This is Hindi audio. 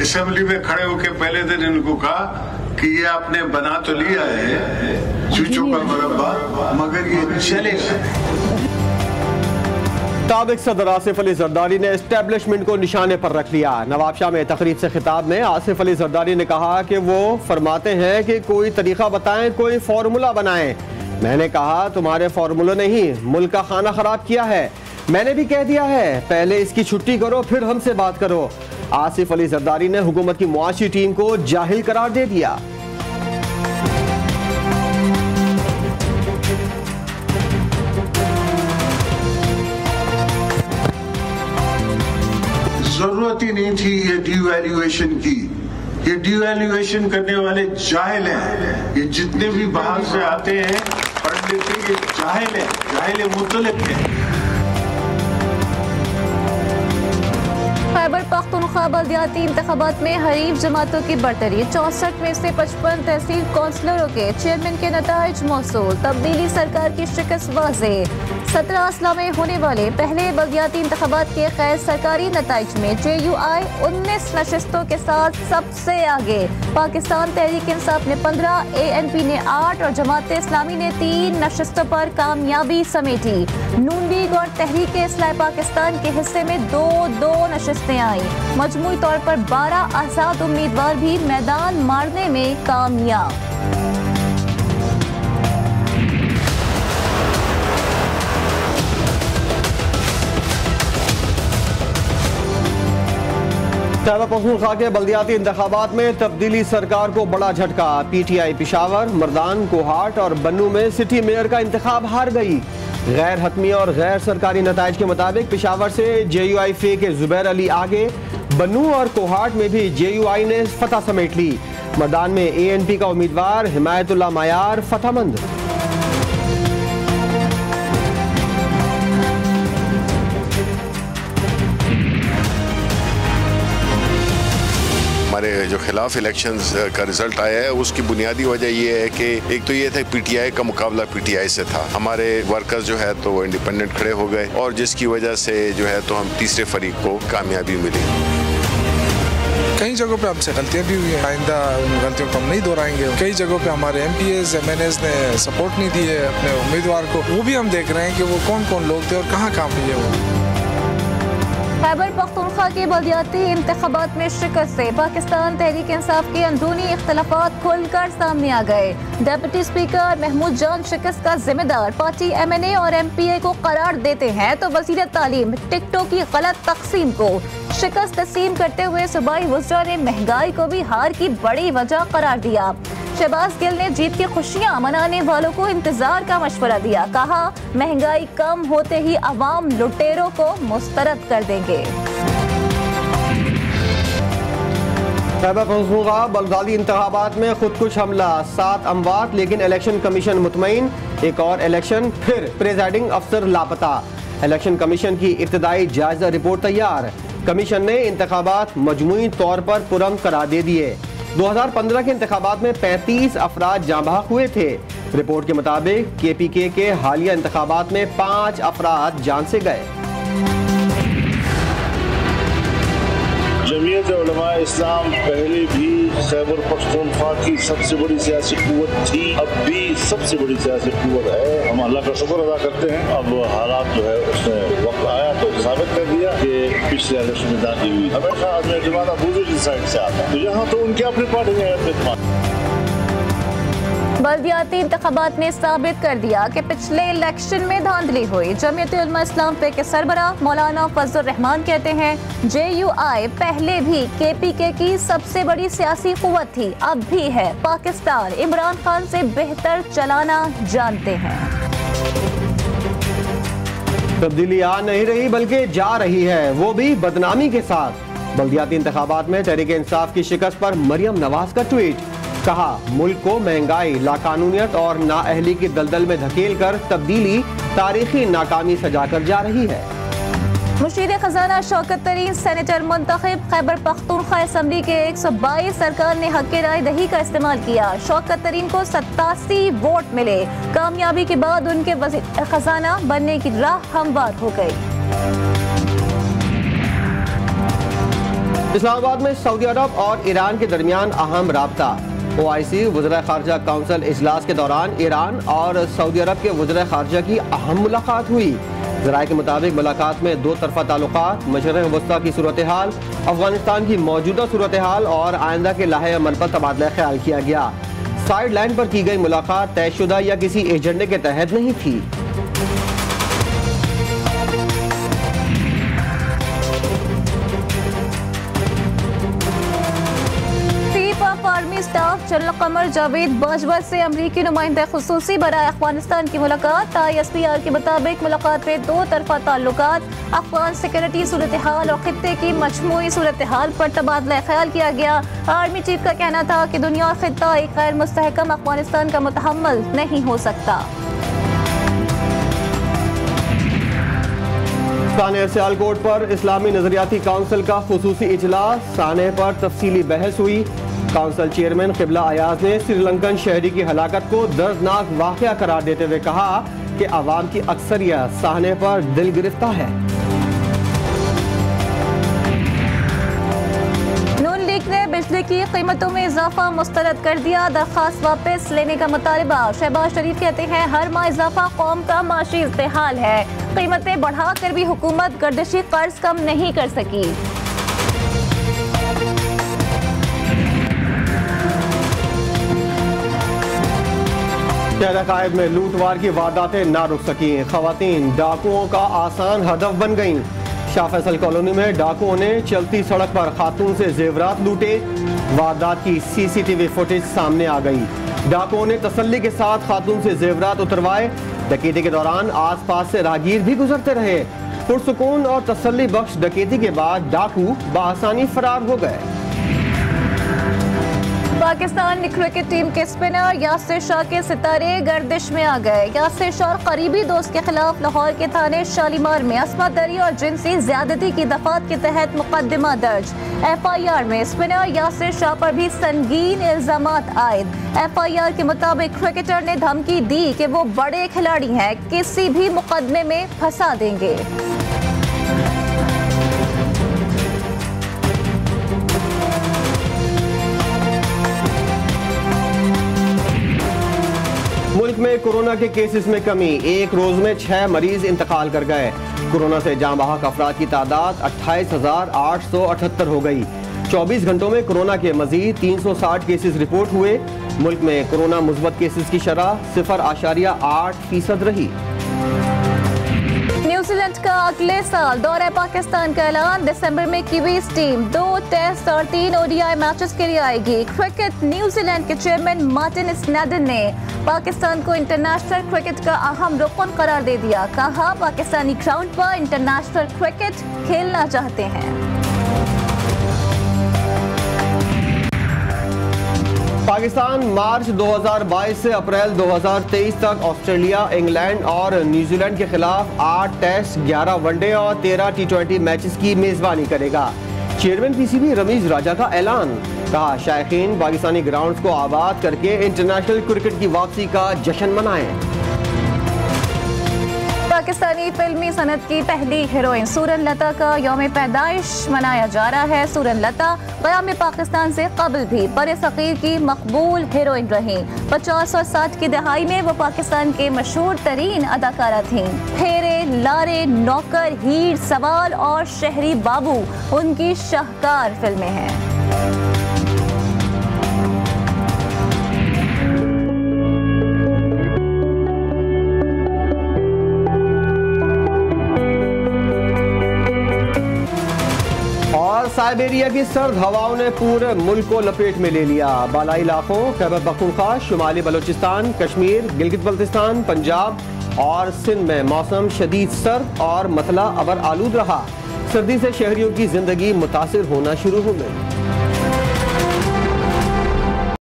असेंबली में खड़े होकर पहले दिन इनको कहा कि ये आपने बना तो लिया है चूचों का मुरब्बा, मगर ये चलेगा। साबिक सदर आसिफ अली जरदारी ने एस्टेब्लिशमेंट को निशाने पर रख लिया। नवाबशाह में तकरीब से खिताब में आसिफ अली जरदारी ने कहा कि वो फरमाते हैं कि कोई तरीका बताएं, कोई फार्मूला बनाएं। मैंने कहा तुम्हारे फार्मूले ने ही मुल्क का खाना खराब किया है। मैंने भी कह दिया है पहले इसकी छुट्टी करो फिर हमसे बात करो। आसिफ अली जरदारी ने हुकूमत की मुआशी टीम को जाहिल करार दे दिया। जरूरत ही नहीं थी ये डिवैल्यूएशन की। ये डिवैल्यूएशन करने वाले जाहिल हैं। ये जितने भी बाहर से आते हैं पढ़ लेते हैं, ये जाहिल है, जाहिल मुतलक है। खैबर पख्तूनख्वा बल्दियाती इंतखाबात में हरीफ जमातों की बरतरी। 64 में से 55 तहसील कौंसलरों के चेयरमैन के नताइज मौसूल। तब्दीली सरकार की शिकस्त वाज़ेह। 17 अजला में होने वाले पहले बल्दियाती इंतखाबात के खैर सरकारी नताइज में JUI 19 नशिस्तों के साथ सबसे आगे। पाकिस्तान तहरीक इंसाफ ने 15, ANP ने 8 और जमात इस्लामी ने 3 नशिस्तों पर कामयाबी समेटी। नून लीग और तहरीक इस्लाह पाकिस्तान के हिस्से में 2-2 नशिस्तें आई। मजमूई तौर पर 12 आजाद उम्मीदवार भी मैदान मारने में कामयाब। खैबर पख्तूनख्वा के बल्दियाती इंतखाबात में तब्दीली सरकार को बड़ा झटका। PTI पिशावर, मर्दान, कोहाट और बन्नू में सिटी मेयर का इंतखाब हार गई। गैर हतमी और गैर सरकारी नताइज के मुताबिक पिशावर से JUI फे के जुबैर अली आगे। बन्नू और कोहाट में भी JUI ने फतह समेट ली। मर्दान में ANP का उम्मीदवार हिमायतुल्लाह मायार फतहमंद। हमारे जो खिलाफ इलेक्शंस का रिजल्ट आया है उसकी बुनियादी वजह ये है कि एक तो ये था PTI का मुकाबला PTI से था। हमारे वर्कर्स जो है तो वो इंडिपेंडेंट खड़े हो गए और जिसकी वजह से जो है तो हम तीसरे फरीक को कामयाबी मिली। कई जगहों पे हमसे गलतियां भी हुई हैं, आइंदा उन गलतियों को हम नहीं दोहराएंगे। कई जगहों पे हमारे MPs MNAs ने सपोर्ट नहीं दी है अपने उम्मीदवार को। वो भी हम देख रहे हैं कि वो कौन कौन लोग थे और कहाँ काम किए वो। खैबर पख्तूनख्वा के बल्दियाती इंतखाबात में शिकस्त से पाकिस्तान तहरीक इंसाफ के अंदरूनी इख्तलाफात खुलकर सामने आ गए। डिप्टी स्पीकर महमूद जान शिकस्त का जिम्मेदार पार्टी MNA और MPA को करार देते हैं तो वज़ीर तालीम टिकटों की गलत तकसीम को शिकस्त तस्लीम करते हुए सूबाई वज़रा ने महंगाई को भी हार की बड़ी वजह करार दिया। शहबाज गिल ने जीत की खुशियां मनाने वालों को इंतजार का मशवरा दिया। कहा महंगाई कम होते ही अवाम लुटेरों को मुस्तरद कर देंगे। खैबर पख्तूनख्वा बल्दियाती इंतखाबात में खुदकुश हमला, 7 अमवात लेकिन इलेक्शन कमीशन मुतमईन। एक और इलेक्शन फिर प्रेजाइडिंग अफसर लापता। इलेक्शन कमीशन की इब्तदाई जायजा रिपोर्ट तैयार। कमीशन ने इंतखाबात मजमूई तौर पर पुरअमन करार दे दिए। 2015 के इंतखाबात में 35 अफराद जाँ बहक हुए थे। रिपोर्ट के मुताबिक KPK के हालिया इंतखाबात में 5 अफराद जान से गए। जमीयत उलमा इस्लाम पहले भी खैबर पख्तूनख्वा की सबसे बड़ी सियासी कुव्वत थी, अब भी सबसे बड़ी सियासी कुव्वत है। हम अल्लाह का शुक्र अदा करते हैं। अब हालात जो है उसमें वक्त आया तो साबित कर दिया कि पिछले इलेक्शन में दाखिल हुई। हमेशा आदमी जमात अबूजर की साइड से आता है तो यहाँ तो उनके अपनी पार्टी में बल्दियाती इंतखाबात ने साबित कर दिया कि पिछले इलेक्शन में धांधली हुई। जमीयत उलमा इस्लाम पे के सरबराह मौलाना फजल रहमान कहते हैं JUI पहले भी KPK की सबसे बड़ी सियासी कुव्वत थी, अब भी है। पाकिस्तान इमरान खान से बेहतर चलाना जानते हैं। तब्दीली आ नहीं रही बल्कि जा रही है, वो भी बदनामी के साथ। बल्दियाती इंतखाबात में तहरीक इंसाफ की शिकस्त पर मरियम नवाज का ट्वीट। कहा मुल्क को महंगाई, लाकानूनियत और नाअहली की दलदल में धकेल कर तब्दीली तारीखी नाकामी सजाकर जा रही है। मुशीर खजाना शौकत तरीन सेनेटर मुंतखब। खैबर पख्तूनख्वा असम्बली के 122 सरकार ने हक राय दही का इस्तेमाल किया। शौकत तरीन को 87 वोट मिले। कामयाबी के बाद उनके वज़ीर खजाना बनने की राह हमवार हो गई। इस्लामाबाद में सऊदी अरब और ईरान के दरमियान अहम राब्ता। OIC वज़ीर ख़ारजा काउंसिल इजलास के दौरान ईरान और सऊदी अरब के वज़ीर ख़ारजा की अहम मुलाकात हुई। ज़राए के मुताबिक मुलाकात में दो तरफ़ा ताल्लुकात, मशरिक़ वस्ता की सूरत हाल, अफगानिस्तान की मौजूदा सूरत हाल और आइंदा के लाहे अमल पर तबादला ख्याल किया गया। साइड लाइन पर की गई मुलाकात तयशुदा या किसी एजेंडे के तहत नहीं थी। Army staff general Qamar Javed Bajwa से अमरीकी नुमाइंदा खुसूसी बराए अफगानिस्तान की मुलाकात। ISPR के मुताबिक मुलाकात में दो तरफा ताल्लुकात, अफगान सिक्योरिटी सूरत हाल और खित्ते की मजमूई सूरत हाल पर तबादला ख्याल किया गया। आर्मी चीफ का कहना था कि दुनिया और खित्ता एक गैर मुस्तहकम अफगानिस्तान का मुतहम्मल नहीं हो सकता। साने सियालकोट पर इस्लामी नजरियाती काउंसिल का खुसूसी इजलास। साने पर तफसीली बहस हुई। काउंसिल चेयरमैन क़िबला अयाज ने श्रीलंकन शहरी की हलाकत को दर्दनाक वाक़या करार देते हुए कहा कि आवाम की अक्सरियत साने पर दिल गिरफ्ता है। नून लीग ने बिजली की कीमतों में इजाफा मुस्तरद कर दिया। दरख्वास्त वापस लेने का मुतालबा। शहबाज शरीफ कहते हैं हर माह इजाफा कौम का माशी इस्तेहाल है। कीमतें बढ़ाकर भी हुकूमत गर्दिशी कर्ज कम नहीं कर सकी। शहर में लूटवार की वारदातें ना रुक सकी। खवातीन डाकुओं का आसान हदफ बन गईं। शाह फैसल कॉलोनी में डाकुओं ने चलती सड़क पर खातून से जेवरात लूटे। वारदात की CCTV फुटेज सामने आ गई। डाकुओं ने तसल्ली के साथ खातून से जेवरात उतरवाए। डकैती के दौरान आसपास से राहगीर भी गुजरते रहे। पुरसुकून और तसल्ली बख्श डकैती के बाद डाकू बआसानी फरार हो गए। पाकिस्तान क्रिकेट टीम के स्पिनर यासिर शाह के सितारे गर्दिश में आ गए। यासिर शाह करीबी दोस्त के खिलाफ लाहौर के थाने शालीमार में अस्मत दरी और जिनसी ज्यादती की दफात के तहत मुकदमा दर्ज। FIR में स्पिनर यासिर शाह पर भी संगीन इल्जामात आयद। FIR के मुताबिक क्रिकेटर ने धमकी दी कि वो बड़े खिलाड़ी हैं, किसी भी मुकदमे में फंसा देंगे। मुल्क में कोरोना के केसेस में कमी। एक रोज में 6 मरीज इंतकाल कर गए। कोरोना से जाँ बहक अफराद की तादाद 28,878 हो गई। 24 घंटों में कोरोना के मजीद 360 केसेस रिपोर्ट हुए। मुल्क में कोरोना मुस्बत केसेस की शरह 0.8% रही। न्यूजीलैंड का अगले साल दौरे पाकिस्तान का ऐलान। दिसंबर में कीवीज टीम 2 टेस्ट और 3 ODI मैचेस के लिए आएगी। क्रिकेट न्यूजीलैंड के चेयरमैन मार्टिन स्नैडन ने पाकिस्तान को इंटरनेशनल क्रिकेट का अहम रुकन करार दे दिया। कहा पाकिस्तानी ग्राउंड पर इंटरनेशनल क्रिकेट खेलना चाहते हैं। पाकिस्तान मार्च 2022 से अप्रैल 2023 तक ऑस्ट्रेलिया, इंग्लैंड और न्यूजीलैंड के खिलाफ 8 टेस्ट, 11 वनडे और 13 T20 मैचेस की मेजबानी करेगा। चेयरमैन PCB रमीज राजा का ऐलान। कहा शायकीन पाकिस्तानी ग्राउंड्स को आबाद करके इंटरनेशनल क्रिकेट की वापसी का जश्न मनाएं। पाकिस्तानी फिल्मी सनत की पहली हीरोइन सूरन लता का यौम पैदाइश मनाया जा रहा है। सूरन लता क़याम पाकिस्तान से कबल भी बरसग़ीर की मकबूल हीरोइन रही। 50 और 60 की दहाई में वो पाकिस्तान के मशहूर तरीन अदाकारा थीं। फेरे, लारे, नौकर, हीर, सवाल और शहरी बाबू उनकी शाहकार फिल्में हैं। साइबेरिया की सर्द हवाओं ने पूरे मुल्क को लपेट में ले लिया। बालाई इलाकों खैबर पख्तूनख्वा, शुमाली बलोचिस्तान, कश्मीर, गिलगित बल्तिस्तान, पंजाब और सिंध में मौसम शदीद सर्द और मतला अबर आलूद रहा। सर्दी से शहरियों की जिंदगी मुतासिर होना शुरू हो गई।